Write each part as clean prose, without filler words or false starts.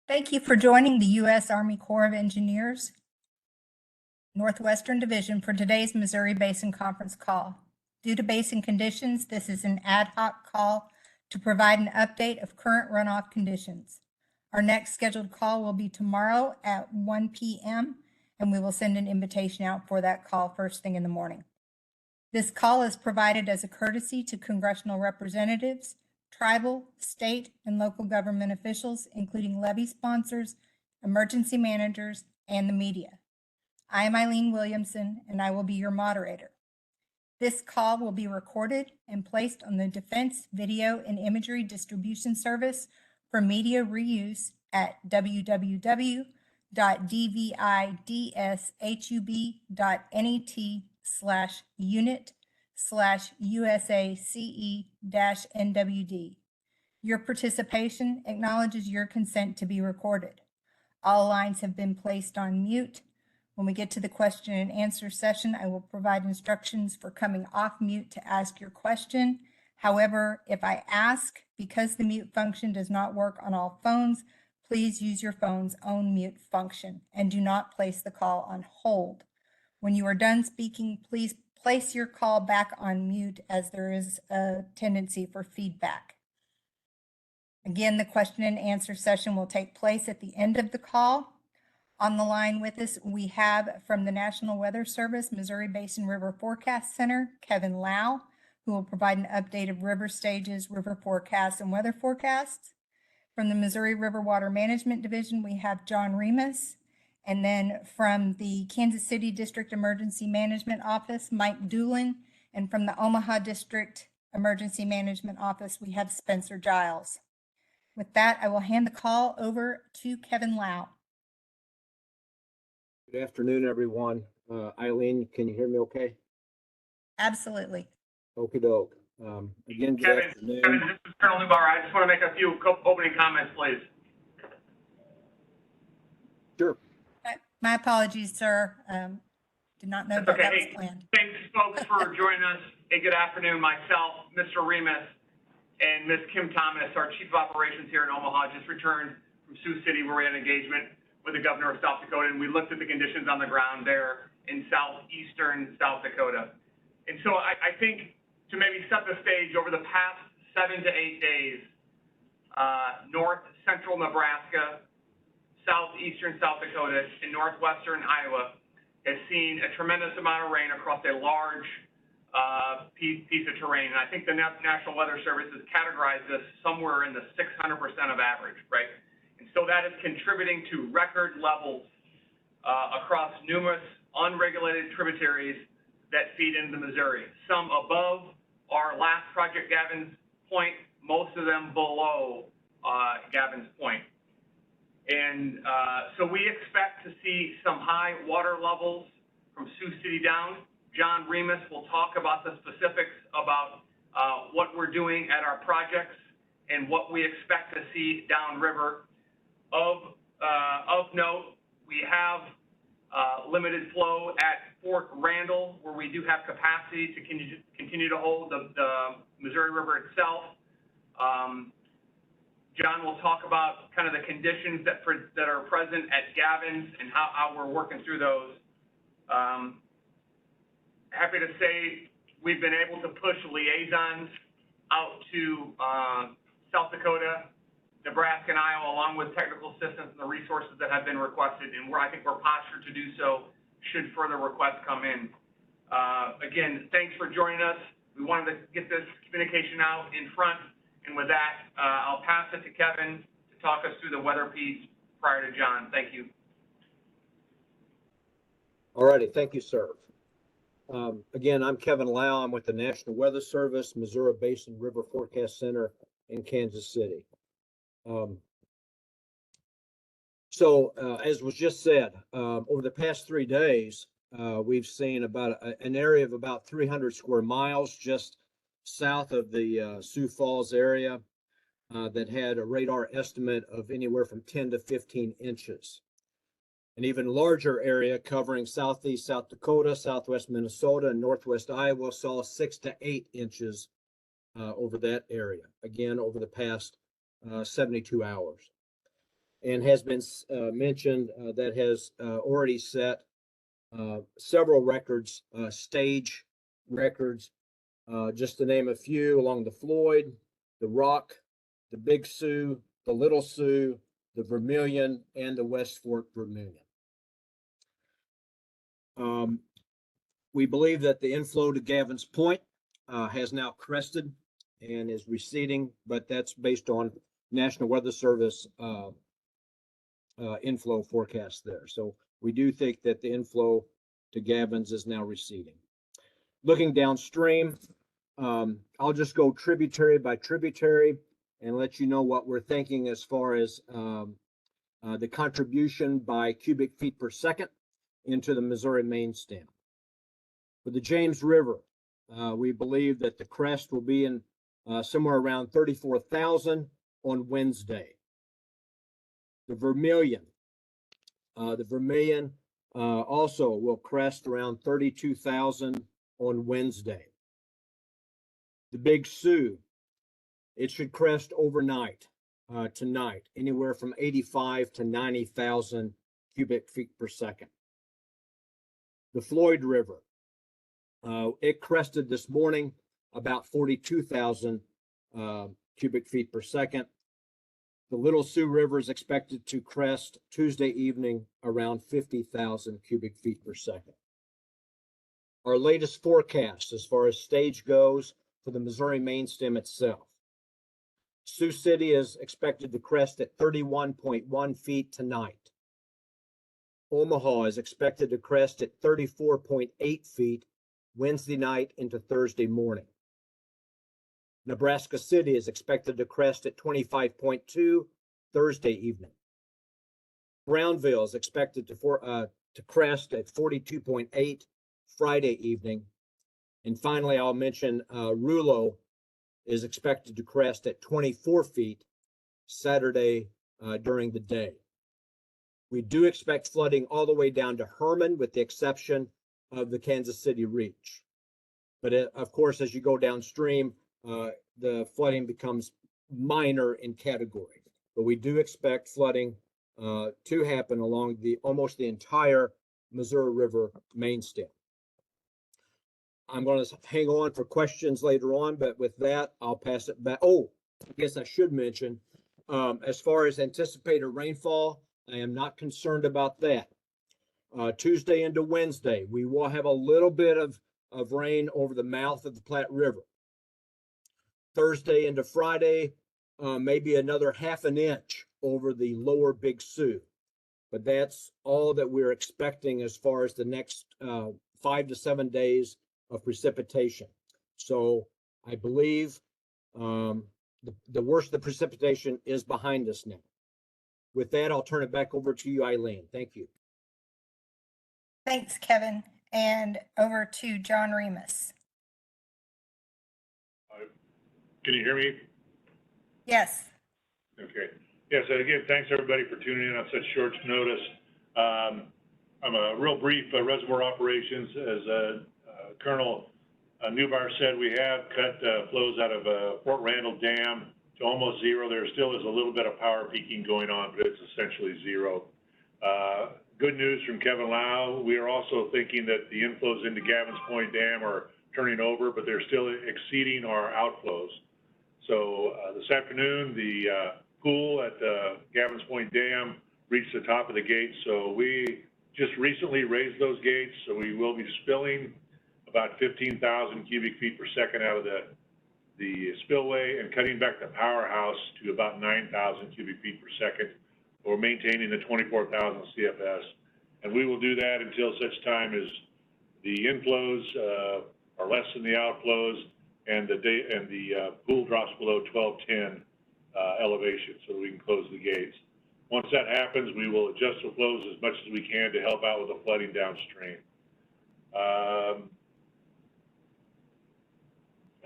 Thank you for joining the U.S. Army Corps of Engineers, Northwestern Division for today's Missouri Basin Conference call. Due to basin conditions, this is an ad hoc call to provide an update of current runoff conditions. Our next scheduled call will be tomorrow at 1 p.m., and we will send an invitation out for that call first thing in the morning. This call is provided as a courtesy to congressional representatives, tribal, state, and local government officials, including levy sponsors, emergency managers, and the media. I am Eileen Williamson, and I will be your moderator. This call will be recorded and placed on the Defense Video and Imagery Distribution Service for media reuse at www.dvidshub.net/unit/USACE-NWD. Your participation acknowledges your consent to be recorded. All lines have been placed on mute. When we get to the question and answer session, I will provide instructions for coming off mute to ask your question. However, if I ask, because the mute function does not work on all phones, please use your phone's own mute function and do not place the call on hold. When you are done speaking, please place your call back on mute as there is a tendency for feedback. Again, the question and answer session will take place at the end of the call. On the line with us, we have from the National Weather Service, Missouri Basin River Forecast Center, Kevin Lau, who will provide an update of river stages, river forecasts, and weather forecasts. From the Missouri River Water Management Division, we have John Remus. And then from the Kansas City District Emergency Management Office, Mike Doolin. And from the Omaha District Emergency Management Office, we have Spencer Giles. With that, I will hand the call over to Kevin Lau. Good afternoon, everyone. Eileen, can you hear me okay? Absolutely. Okie doke. Again, good afternoon. Kevin, this is Colonel Niobrara. I just want to make a few opening comments, please. Sure. My apologies, sir. Did not know that Okay. that was planned. Thanks, folks, for joining us. Hey, good afternoon. Myself, Mr. Remus, and Ms. Kim Thomas, our Chief of Operations here in Omaha, just returned from Sioux City, where we had an engagement with the governor of South Dakota, and we looked at the conditions on the ground there in southeastern South Dakota. And so I think to maybe set the stage, over the past 7 to 8 days, north central Nebraska, southeastern South Dakota, and northwestern Iowa has seen a tremendous amount of rain across a large piece of terrain. And I think the National Weather Service has categorized this somewhere in the 600% of average, right? And so that is contributing to record levels across numerous unregulated tributaries that feed into Missouri. Some above our last project, Gavins Point, most of them below Gavins Point. And so we expect to see some high water levels from Sioux City down. John Remus will talk about the specifics about what we're doing at our projects and what we expect to see downriver. Of note, we have limited flow at Fort Randall, where we do have capacity to continue to hold the Missouri River itself. John will talk about kind of the conditions that are present at Gavins and how we're working through those. Happy to say we've been able to push liaisons out to South Dakota, Nebraska, and Iowa, along with technical assistance and the resources that have been requested, and I think we're postured to do so should further requests come in. Again, thanks for joining us. We wanted to get this communication out in front, and with that, I'll pass it to Kevin to talk us through the weather piece prior to John. Thank you. All righty. Thank you, sir. Again, I'm Kevin Lau. I'm with the National Weather Service, Missouri Basin River Forecast Center in Kansas City. As was just said, over the past 3 days, we've seen about an area of about 300 square miles just south of the Sioux Falls area that had a radar estimate of anywhere from 10 to 15 inches. An even larger area covering southeast South Dakota, southwest Minnesota, and northwest Iowa saw 6 to 8 inches over that area, again, over the past 72 hours. and has been mentioned that has already set several records, stage records, just to name a few, along the Floyd, the Rock, the Big Sioux, the Little Sioux, the Vermilion, and the West Fork Vermilion. We believe that the inflow to Gavins Point has now crested and is receding, but that's based on National Weather Service inflow forecast there. So we do think that the inflow to Gavins is now receding. Looking downstream, I'll just go tributary by tributary and let you know what we're thinking as far as the contribution by cubic feet per second into the Missouri main stem. For the James River, we believe that the crest will be in somewhere around 34,000 on Wednesday. The Vermilion also will crest around 32,000 on Wednesday. The Big Sioux, it should crest overnight, tonight, anywhere from 85 to 90,000 cubic feet per second. The Floyd River, it crested this morning about 42,000 cubic feet per second. The Little Sioux River is expected to crest Tuesday evening around 50,000 cubic feet per second. Our latest forecast as far as stage goes for the Missouri main stem itself. Sioux City is expected to crest at 31.1 feet tonight. Omaha is expected to crest at 34.8 feet Wednesday night into Thursday morning. Nebraska City is expected to crest at 25.2 Thursday evening. Brownville is expected to crest at 42.8 Friday evening. And finally, I'll mention Rulo is expected to crest at 24 feet Saturday during the day. We do expect flooding all the way down to Herman, with the exception of the Kansas City Reach. But of course, as you go downstream, the flooding becomes minor in category. But we do expect flooding to happen along almost the entire Missouri River main stem. I'm going to hang on for questions later on, but with that, I'll pass it back. Oh, I guess I should mention, as far as anticipated rainfall, I am not concerned about that. Tuesday into Wednesday, we will have a little bit of rain over the mouth of the Platte River. Thursday into Friday, maybe another ½ an inch over the lower Big Sioux. But that's all that we're expecting as far as the next 5 to 7 days of precipitation. So I believe the worst of the precipitation is behind us now. With that, I'll turn it back over to you, Eileen. Thank you. Thanks, Kevin. And over to John Remus. Can you hear me? Yes. Okay. Yeah, so again, thanks everybody for tuning in on such short notice. I'm a real brief reservoir operations. As Colonel Newbar said, we have cut flows out of Fort Randall Dam to almost zero. There still is a little bit of power peaking going on, but it's essentially zero. Good news from Kevin Lau. We are also thinking that the inflows into Gavins Point Dam are turning over, but they're still exceeding our outflows. So this afternoon, the pool at Gavins Point Dam reached the top of the gate. So we just recently raised those gates. So we will be spilling about 15,000 cubic feet per second out of the spillway and cutting back the powerhouse to about 9,000 cubic feet per second. We're maintaining the 24,000 CFS. And we will do that until such time as the inflows are less than the outflows and the pool drops below 1210 elevation so that we can close the gates. Once that happens, we will adjust the flows as much as we can to help out with the flooding downstream. I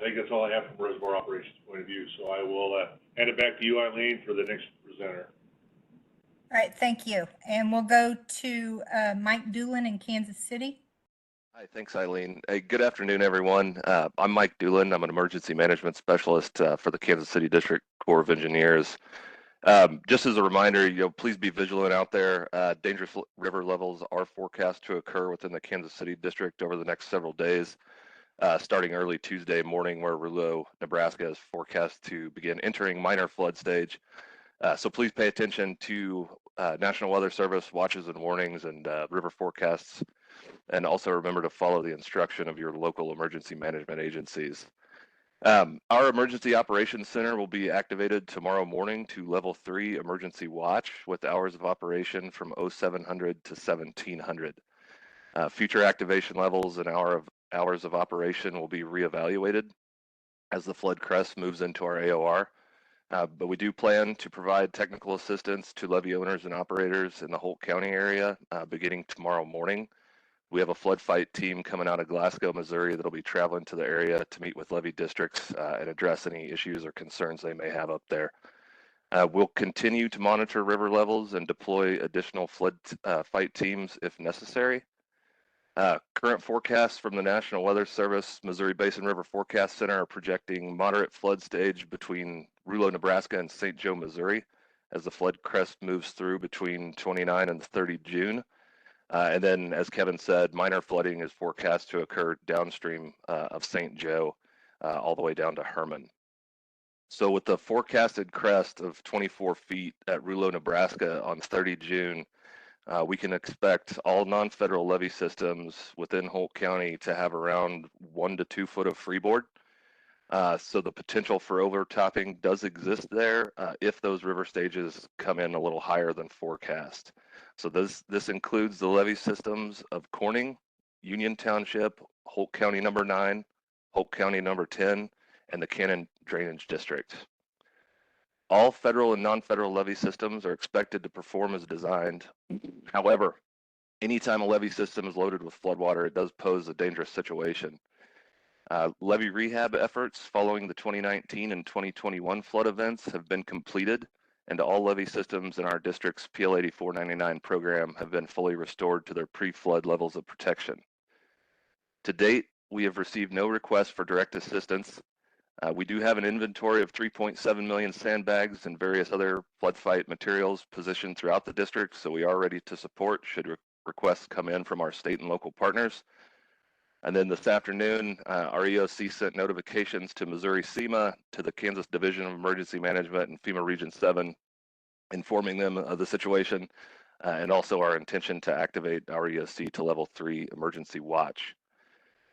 think that's all I have from a reservoir operations point of view. So I will hand it back to you, Eileen, for the next presenter. All right, thank you. And we'll go to Mike Doolin in Kansas City. Hi, thanks, Eileen. Hey, good afternoon, everyone. I'm Mike Doolin. I'm an emergency management specialist for the Kansas City District Corps of Engineers. Just as a reminder, please be vigilant out there. Dangerous river levels are forecast to occur within the Kansas City district over the next several days, starting early Tuesday morning, where Rouleau, Nebraska is forecast to begin entering minor flood stage. So please pay attention to National Weather Service watches and warnings and river forecasts, and also remember to follow the instruction of your local emergency management agencies. Our Emergency Operations Center will be activated tomorrow morning to Level 3 Emergency Watch with hours of operation from 0700 to 1700. Future activation levels and hours of operation will be reevaluated as the flood crest moves into our AOR. But we do plan to provide technical assistance to levee owners and operators in the Holt County area beginning tomorrow morning. We have a flood fight team coming out of Glasgow, Missouri that'll be traveling to the area to meet with levee districts and address any issues or concerns they may have up there. We'll continue to monitor river levels and deploy additional flood fight teams if necessary. Current forecasts from the National Weather Service, Missouri Basin River Forecast Center are projecting moderate flood stage between Rouleau, Nebraska and St. Joe, Missouri, as the flood crest moves through between 29 and 30 June. And then, as Kevin said, minor flooding is forecast to occur downstream of St. Joe, all the way down to Herman. So with the forecasted crest of 24 feet at Rouleau, Nebraska on 30 June, we can expect all non-federal levee systems within Holt County to have around 1 to 2 foot of freeboard. So the potential for overtopping does exist there if those river stages come in a little higher than forecast. So this includes the levee systems of Corning, Union Township, Holt County number 9, Holt County number 10, and the Cannon Drainage District. All federal and non-federal levee systems are expected to perform as designed. However, anytime a levee system is loaded with floodwater, it does pose a dangerous situation. Levee rehab efforts following the 2019 and 2021 flood events have been completed, and all levee systems in our district's PL 8499 program have been fully restored to their pre-flood levels of protection. To date, we have received no requests for direct assistance. We do have an inventory of 3.7 million sandbags and various other flood fight materials positioned throughout the district, so we are ready to support should requests come in from our state and local partners. And then this afternoon, our EOC sent notifications to Missouri SEMA, to the Kansas Division of Emergency Management and FEMA Region 7, informing them of the situation and also our intention to activate our EOC to Level 3 Emergency Watch.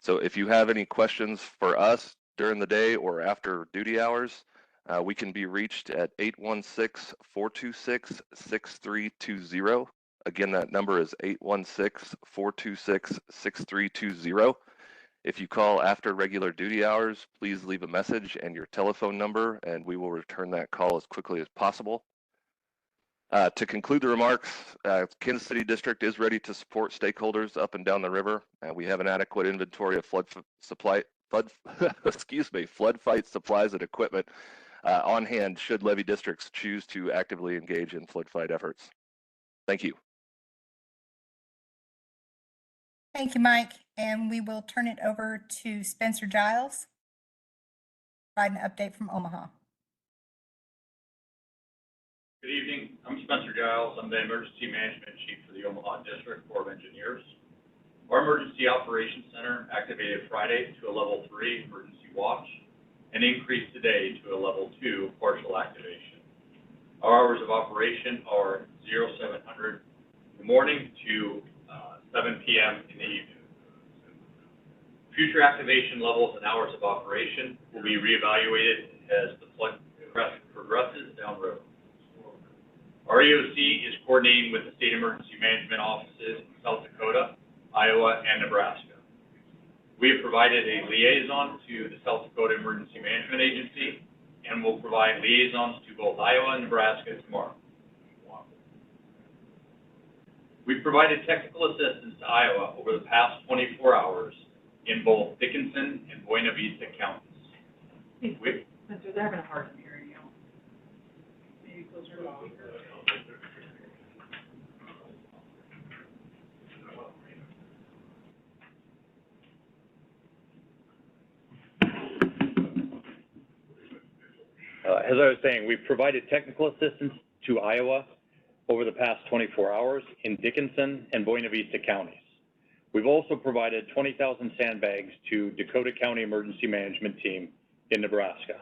So if you have any questions for us during the day or after duty hours, we can be reached at 816-426-6320. Again, that number is 816-426-6320. If you call after regular duty hours, please leave a message and your telephone number, and we will return that call as quickly as possible. To conclude the remarks, Kansas City District is ready to support stakeholders up and down the river. We have an adequate inventory of flood fight supplies and equipment on hand should levee districts choose to actively engage in flood fight efforts. Thank you. Thank you, Mike. And we will turn it over to Spencer Giles, provide an update from Omaha. Good evening. I'm Spencer Giles. I'm the Emergency Management Chief for the Omaha District Corps of Engineers. Our Emergency Operations Center activated Friday to a Level 3 emergency watch and increased today to a Level 2 partial activation. Our hours of operation are 0700 in the morning to 7 p.m. in the evening. Future activation levels and hours of operation will be reevaluated as the flood crest progresses downriver. Our EOC is coordinating with the state emergency management offices in South Dakota, Iowa, and Nebraska. We have provided a liaison to the South Dakota Emergency Management Agency and will provide liaisons to both Iowa and Nebraska tomorrow. We've provided technical assistance to Iowa over the past 24 hours in both Dickinson and Buena Vista counties. Spencer, they're having a hard time hearing you. Maybe closer to the speaker. as I was saying, we've provided technical assistance to Iowa over the past 24 hours in Dickinson and Buena Vista counties. We've also provided 20,000 sandbags to Dakota County Emergency Management Team in Nebraska.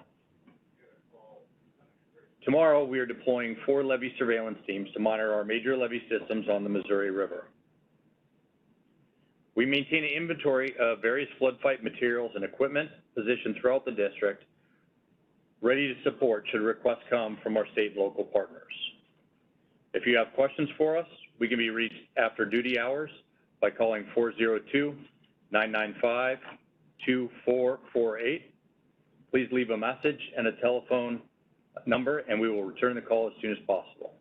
Tomorrow, we are deploying 4 levee surveillance teams to monitor our major levee systems on the Missouri River. We maintain an inventory of various flood fight materials and equipment positioned throughout the district, ready to support should requests come from our state and local partners. If you have questions for us, we can be reached after duty hours by calling 402-995-2448. Please leave a message and a telephone number, and we will return the call as soon as possible.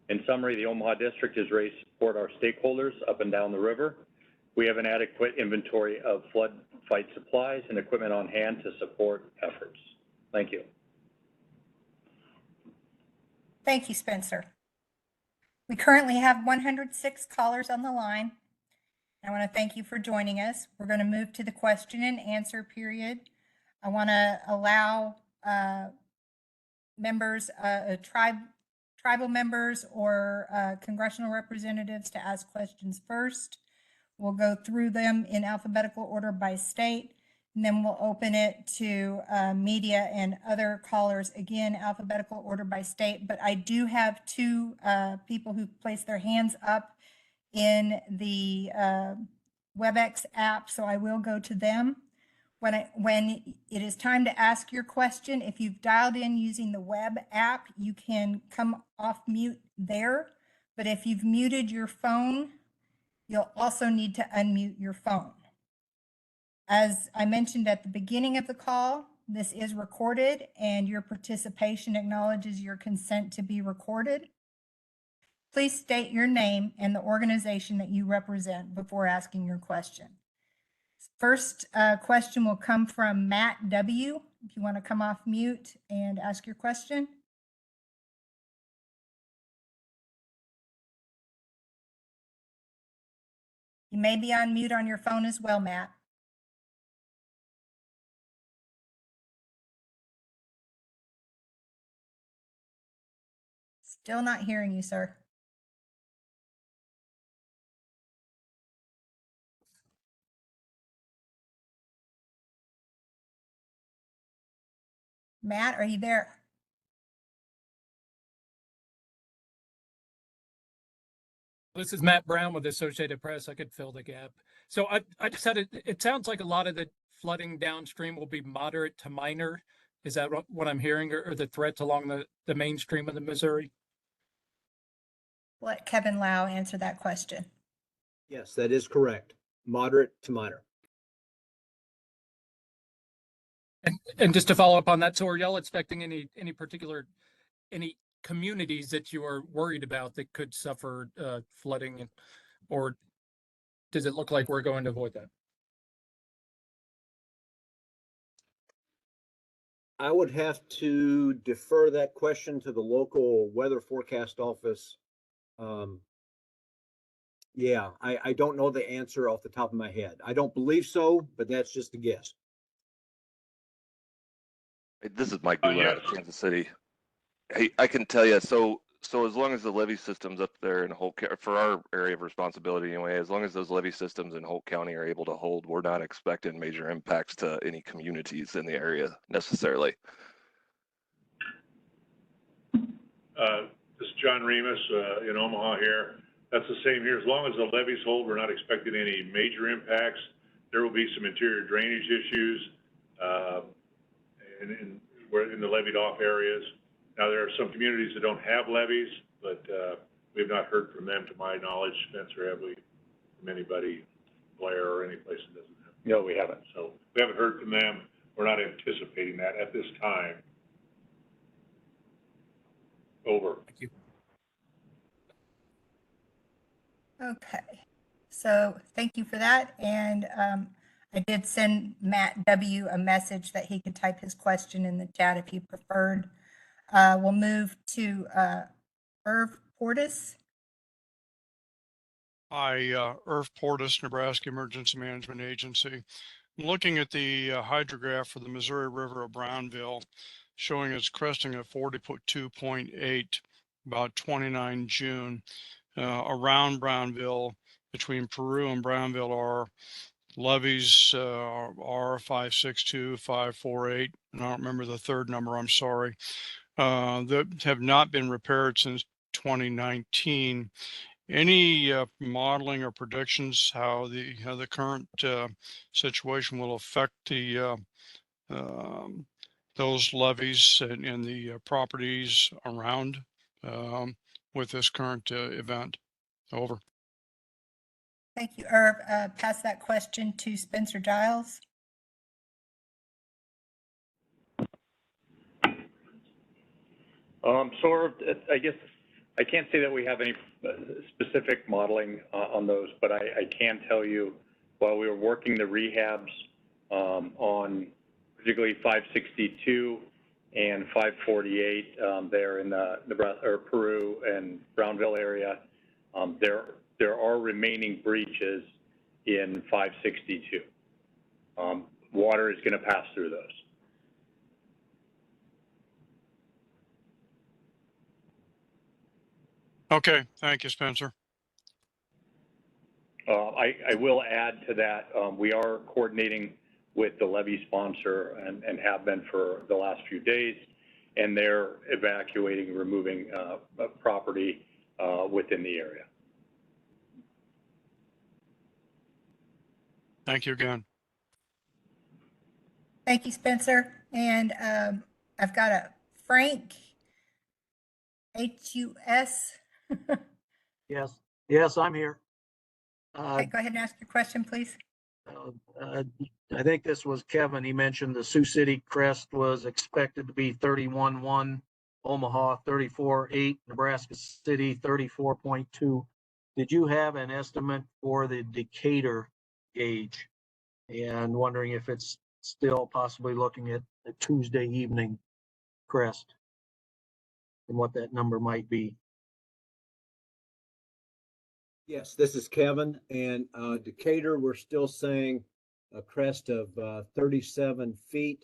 In summary, the Omaha District is ready to support our stakeholders up and down the river. We have an adequate inventory of flood fight supplies and equipment on hand to support efforts. Thank you. Thank you, Spencer. We currently have 106 callers on the line. I want to thank you for joining us. We're going to move to the question and answer period. I want to allow members, tribal members or congressional representatives to ask questions first. We'll go through them in alphabetical order by state, and then we'll open it to media and other callers, again, alphabetical order by state. But I do have 2 people who placed their hands up in the WebEx app, so I will go to them. When it is time to ask your question, if you've dialed in using the web app, you can come off mute there. But if you've muted your phone, you'll also need to unmute your phone. As I mentioned at the beginning of the call, this is recorded and your participation acknowledges your consent to be recorded. Please state your name and the organization that you represent before asking your question. First question will come from Matt W. If you want to come off mute and ask your question. You may be on mute on your phone as well, Matt. Still not hearing you, sir. Matt, are you there? This is Matt Brown with Associated Press. I could fill the gap. So I just had it sounds like a lot of the flooding downstream will be moderate to minor. Is that what I'm hearing, or the threats along the mainstream of the Missouri? Let Kevin Lau answer that question. Yes, that is correct. Moderate to minor. And just to follow up on that, so are y'all expecting any communities that you are worried about that could suffer flooding, or does it look like we're going to avoid that? I would have to defer that question to the local weather forecast office. Yeah, I don't know the answer off the top of my head. I don't believe so, but that's just a guess. This is Mike Doolin out of Kansas City. Hey, I can tell you, so as long as the levee systems up there in Holt, for our area of responsibility anyway, as long as those levee systems in Holt County are able to hold, we're not expecting major impacts to any communities in the area necessarily. This is John Remus in Omaha here. That's the same here. As long as the levees hold, we're not expecting any major impacts. There will be some interior drainage issues in the levied off areas. Now, there are some communities that don't have levees, but we've not heard from them, to my knowledge. Spencer, have we, from anybody, Blair, or any place that doesn't have? No, we haven't. So we haven't heard from them. We're not anticipating that at this time. Over. Thank you. Okay, so thank you for that. And I did send Matt W. a message that he could type his question in the chat if he preferred. We'll move to Irv Portis. Hi, Irv Portis, Nebraska Emergency Management Agency. I'm looking at the hydrograph for the Missouri River of Brownville. showing it's cresting at 42.8, about 29 June. Around Brownville, between Peru and Brownville are levees, are 562, 548, and I don't remember the third number, I'm sorry, that have not been repaired since 2019. Any modeling or predictions how the current situation will affect the those levees and the properties around with this current event? Over. Thank you, Irv. Pass that question to Spencer Giles. So I guess I can't say that we have any specific modeling on those, but I can tell you while we were working the rehabs on particularly 562 and 548 there in the Nebraska or Peru and Brownville area, there are remaining breaches in 562. Water is going to pass through those. Okay, thank you, Spencer. I will add to that, we are coordinating with the levee sponsor and have been for the last few days, and they're evacuating, removing property within the area. Thank you again. Thank you, Spencer. And I've got a Frank, HUS. Yes, I'm here. Okay, go ahead and ask your question, please. I think this was Kevin. He mentioned the Sioux City crest was expected to be 31.1, Omaha 34.8, Nebraska City 34.2. Did you have an estimate for the Decatur gauge? And wondering if it's still possibly looking at a Tuesday evening crest and what that number might be. Yes, this is Kevin, and Decatur, we're still saying a crest of 37 feet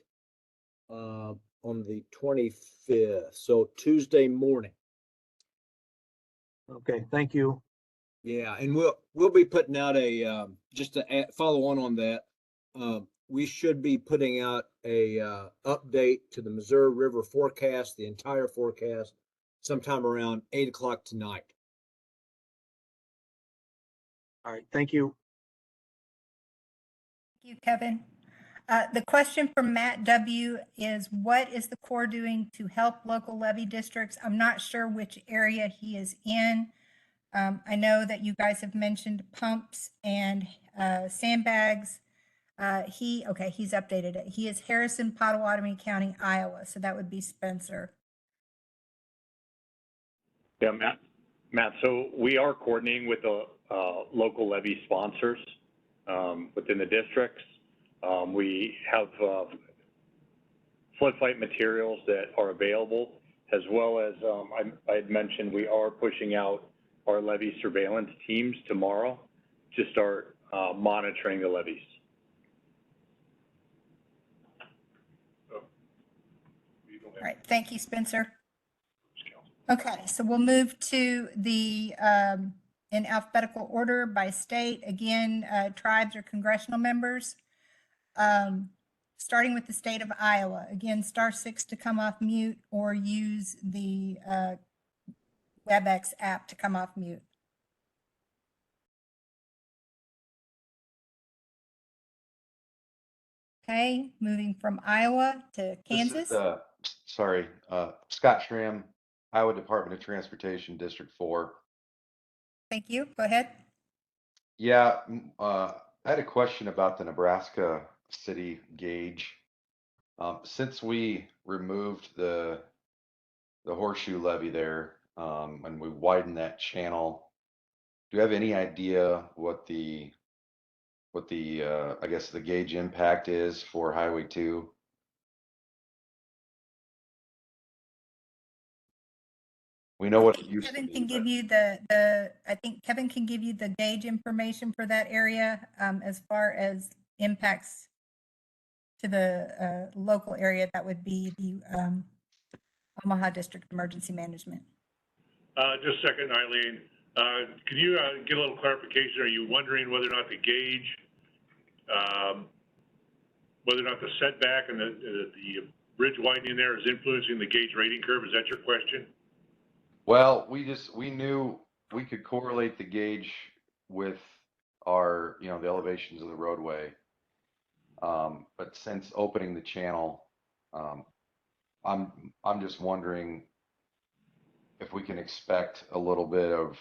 on the 25th, so Tuesday morning. Okay, thank you. Yeah, and we'll be putting out a just to follow on that. We should be putting out a update to the Missouri River forecast, the entire forecast, sometime around 8 o'clock tonight. All right, thank you. Thank you, Kevin. The question from Matt W. is, what is the Corps doing to help local levee districts? I'm not sure which area he is in. I know that you guys have mentioned pumps and sandbags. He's updated it. He is Harrison, Pottawatomie County, Iowa. So that would be Spencer. Yeah, Matt, so we are coordinating with the local levee sponsors within the districts. We have flood fight materials that are available, as well as I had mentioned we are pushing out our levee surveillance teams tomorrow to start monitoring the levees. All right, thank you, Spencer. Okay, so we'll move to the, in alphabetical order by state. Again, tribes or congressional members. Starting with the state of Iowa. Again, *6 to come off mute or use the WebEx app to come off mute. Okay, moving from Iowa to Kansas. This is, Scott Schramm, Iowa Department of Transportation, District 4. Thank you. Go ahead. Yeah, I had a question about the Nebraska City gauge. Since we removed the horseshoe levee there, and we widened that channel, do you have any idea what the I guess the gauge impact is for Highway 2? We know what it used to Kevin be, can give but you I think Kevin can give you the gauge information for that area as far as impacts to the local area, that would be the Omaha District Emergency Management. Just a second, Eileen. Can you get a little clarification? Are you wondering whether or not the gauge, whether or not the setback and the bridge widening there is influencing the gauge rating curve? Is that your question? Well, we knew we could correlate the gauge with our, the elevations of the roadway. But since opening the channel, I'm just wondering if we can expect a little bit of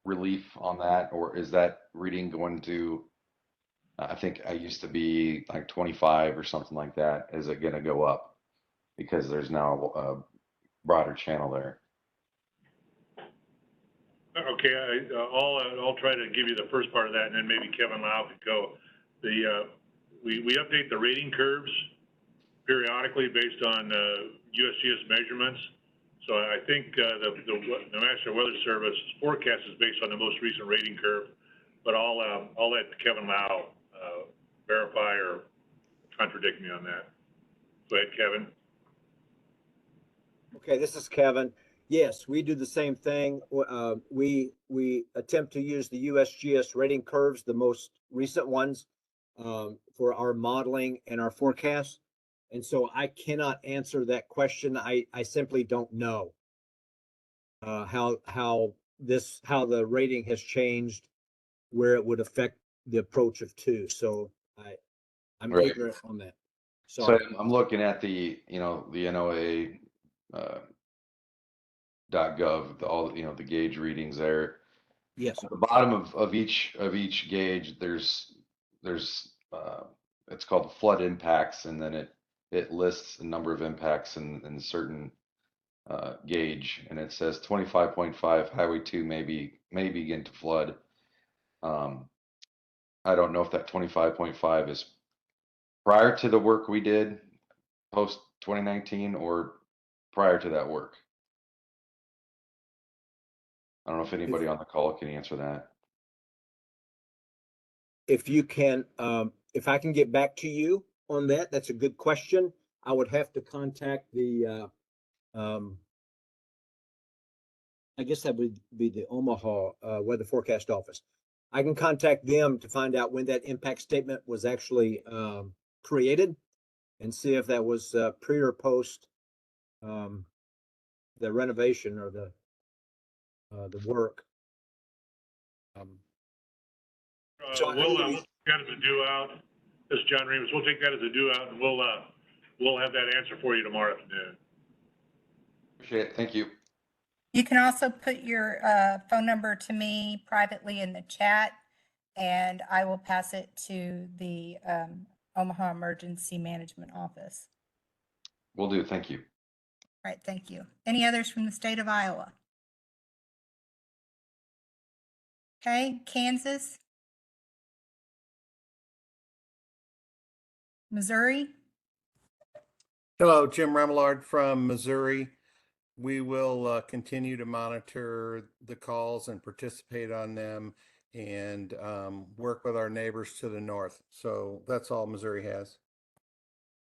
relief on that, or is that reading going to, I think I used to be like 25 or something like that. Is it going to go up because there's now a broader channel there? Okay, I'll try to give you the first part of that, and then maybe Kevin Lau could go. We update the rating curves periodically based on USGS measurements. So I think the National Weather Service forecast is based on the most recent rating curve, but I'll let Kevin Lau verify or contradict me on that. Go ahead, Kevin. Okay, this is Kevin. Yes, we do the same thing. We attempt to use the USGS rating curves, the most recent ones, for our modeling and our forecasts. And so I cannot answer that question. I simply don't know how the rating has changed, where it would affect the approach of 2. So I'm Right. ignorant on that. So I'm looking at the, the NOAA .gov, all, the gauge readings there. Yes. At the bottom of each gauge, there's it's called flood impacts, and then it lists a number of impacts in certain gauge, and it says 25.5 Highway 2 may begin to flood. I don't know if that 25.5 is prior to the work we did post 2019 or prior to that work. I don't know if anybody on the call can answer that. If you can, if I can get back to you on that, that's a good question. I would have to contact the, I guess that would be the Omaha Weather Forecast Office. I can contact them to find out when that impact statement was actually created and see if that was pre or post the renovation or the work. So We'll take that as a due out. This is John Remus. We'll take that as a due out, and we'll have that answer for you tomorrow afternoon. Appreciate it. Thank you. You can also put your phone number to me privately in the chat, and I will pass it to the Omaha Emergency Management Office. Will do. Thank you. All right, thank you. Any others from the state of Iowa? Okay, Kansas? Missouri? Hello, Jim Remillard from Missouri. We will continue to monitor the calls and participate on them and work with our neighbors to the north. So that's all Missouri has.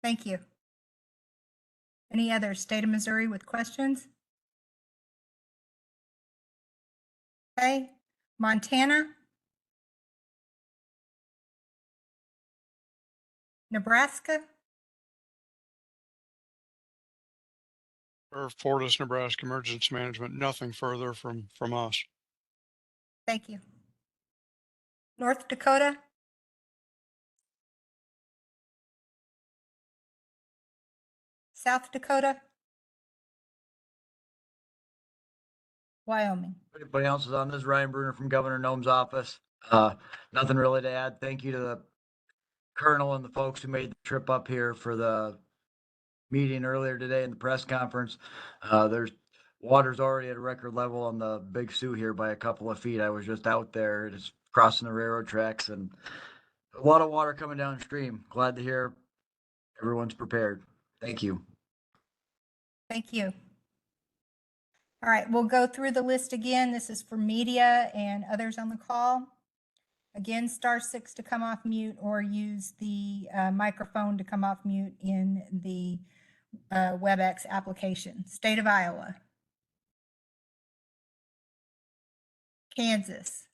Thank you. Any other state of Missouri with questions? Okay, Montana? Nebraska? Or Fortis, Nebraska Emergency Management, nothing further from us. Thank you. North Dakota? South Dakota? Wyoming? Anybody else is on? This is Ryan Bruner from Governor Nome's office. Nothing really to add. Thank you to the Colonel and the folks who made the trip up here for the meeting earlier today in the press conference. There's water's already at a record level on the Big Sioux here by a couple of feet. I was just out there, just crossing the railroad tracks, and a lot of water coming downstream. Glad to hear everyone's prepared. Thank you. Thank you. All right, we'll go through the list again. This is for media and others on the call. Again, *6 to come off mute or use the microphone to come off mute in the WebEx application. State of Iowa. Kansas.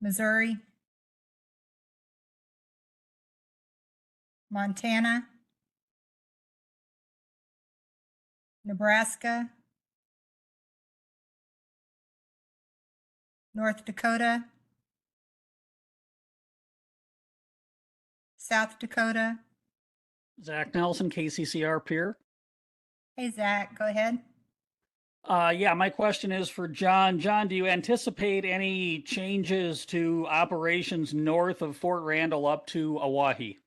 Missouri. Montana. Nebraska. North Dakota. South Dakota. Zach Nelson, KCCR Peer. Hey, Zach, go ahead. Yeah, my question is for John. John, do you anticipate any changes to operations north of Fort Randall up to Oahe?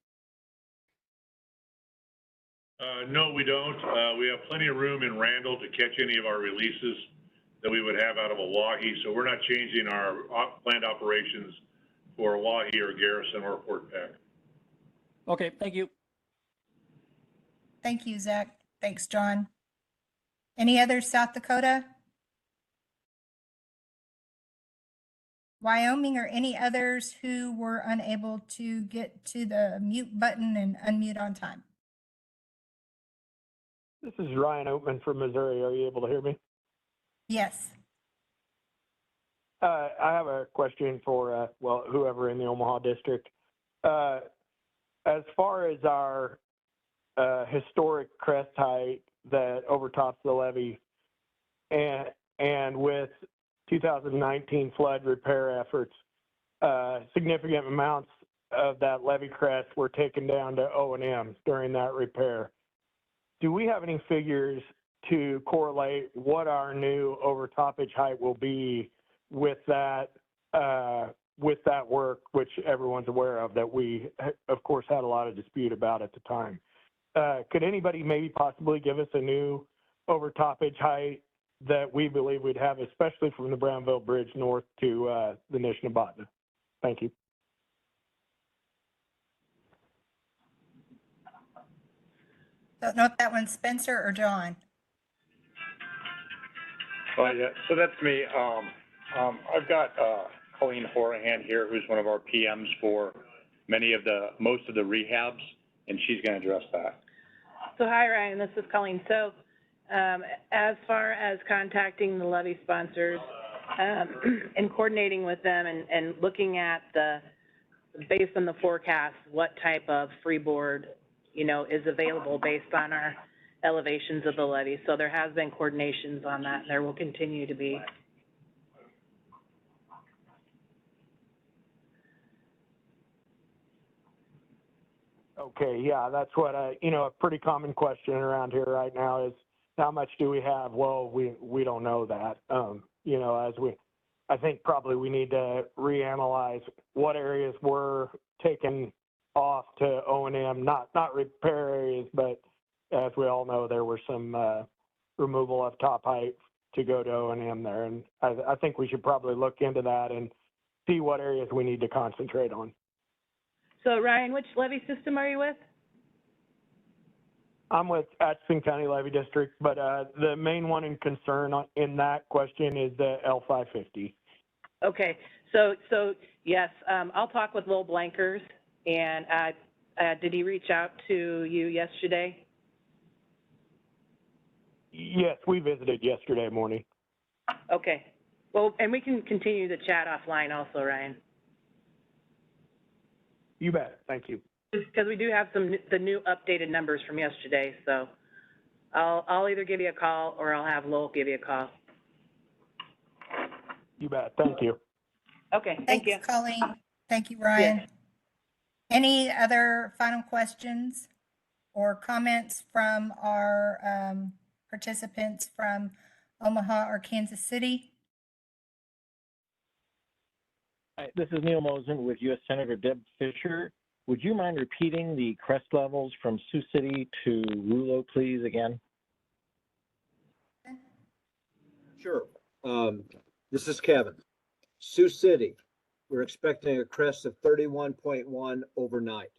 No, we don't. We have plenty of room in Randall to catch any of our releases that we would have out of Oahe, so we're not changing our planned operations for Oahe or Garrison or Fort Peck. Okay, thank you. Thank you, Zach. Thanks, John. Any others, South Dakota? Wyoming, or any others who were unable to get to the mute button and unmute on time? This is Ryan Oatman from Missouri. Are you able to hear me? Yes. I have a question for, well, whoever in the Omaha district. As far as our historic crest height that overtops the levee, and with 2019 flood repair efforts, significant amounts of that levee crest were taken down to O&M during that repair. Do we have any figures to correlate what our new overtoppage height will be with that work, which everyone's aware of, that we, of course, had a lot of dispute about at the time? Could anybody maybe possibly give us a new overtoppage height that we believe we'd have, especially from the Brownville Bridge north to the Nishnabotna? Thank you. Don't know if that one's Spencer or John. Oh, yeah, so that's me. I've got Colleen Horahan here, who's one of our PMs for most of the rehabs, and she's going to address that. So hi, Ryan, this is Colleen. So as far as contacting the levee sponsors and coordinating with them and looking at based on the forecast, what type of freeboard, is available based on our elevations of the levee. So there has been coordinations on that, and there will continue to be. Okay, yeah, that's what a pretty common question around here right now is, how much do we have? Well, we don't know that. I think probably we need to reanalyze what areas were taken off to O&M, not repair areas, but as we all know, there were some removal of top height to go to O&M there. And I think we should probably look into that and see what areas we need to concentrate on. So Ryan, which levee system are you with? I'm with Atchison County Levee District, but the main one in concern in that question is the L550. Okay, so yes, I'll talk with Lowell Blankers, and did he reach out to you yesterday? Yes, we visited yesterday morning. Okay, well, and we can continue the chat offline also, Ryan. You bet, thank you. Because we do have the new updated numbers from yesterday, so I'll either give you a call or I'll have Lowell give you a call. You bet, thank you. Okay, thank you. Thanks, Colleen. Thank you, Ryan. Yes. Any other final questions or comments from our participants from Omaha or Kansas City? Hi, this is Neil Mosen with U.S. Senator Deb Fischer. Would you mind repeating the crest levels from Sioux City to Rouleau, please, again? Sure. This is Kevin. Sioux City, we're expecting a crest of 31.1 overnight.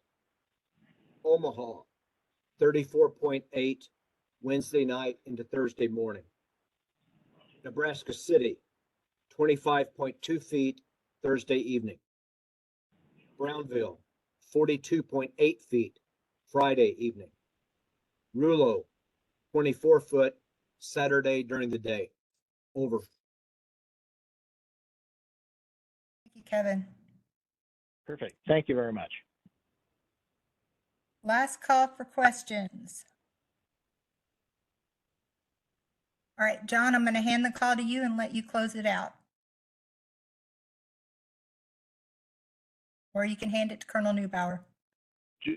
Omaha, 34.8 Wednesday night into Thursday morning. Nebraska City, 25.2 feet Thursday evening. Brownville, 42.8 feet Friday evening. Rouleau, 24 foot Saturday during the day. Over. Thank you, Kevin. Perfect. Thank you very much. Last call for questions. All right, John, I'm going to hand the call to you and let you close it out. Or you can hand it to Colonel Neubauer. This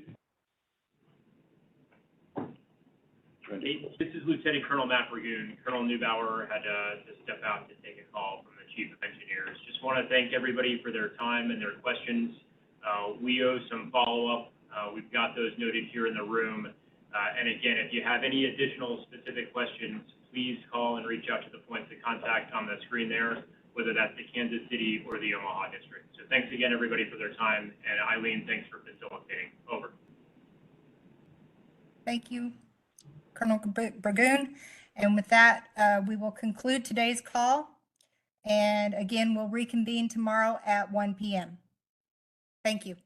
is Lieutenant Colonel Matt Ragoon. Colonel Neubauer had to step out to take a call from the Chief of Engineers. Just want to thank everybody for their time and their questions. We owe some follow-up. We've got those noted here in the room. And again, if you have any additional specific questions, please call and reach out to the points of contact on the screen there, whether that's the Kansas City or the Omaha district. So thanks again, everybody, for their time. And Eileen, thanks for facilitating. Over. Thank you, Colonel Bragoon. And with that, we will conclude today's call. And again, we'll reconvene tomorrow at 1 p.m. Thank you.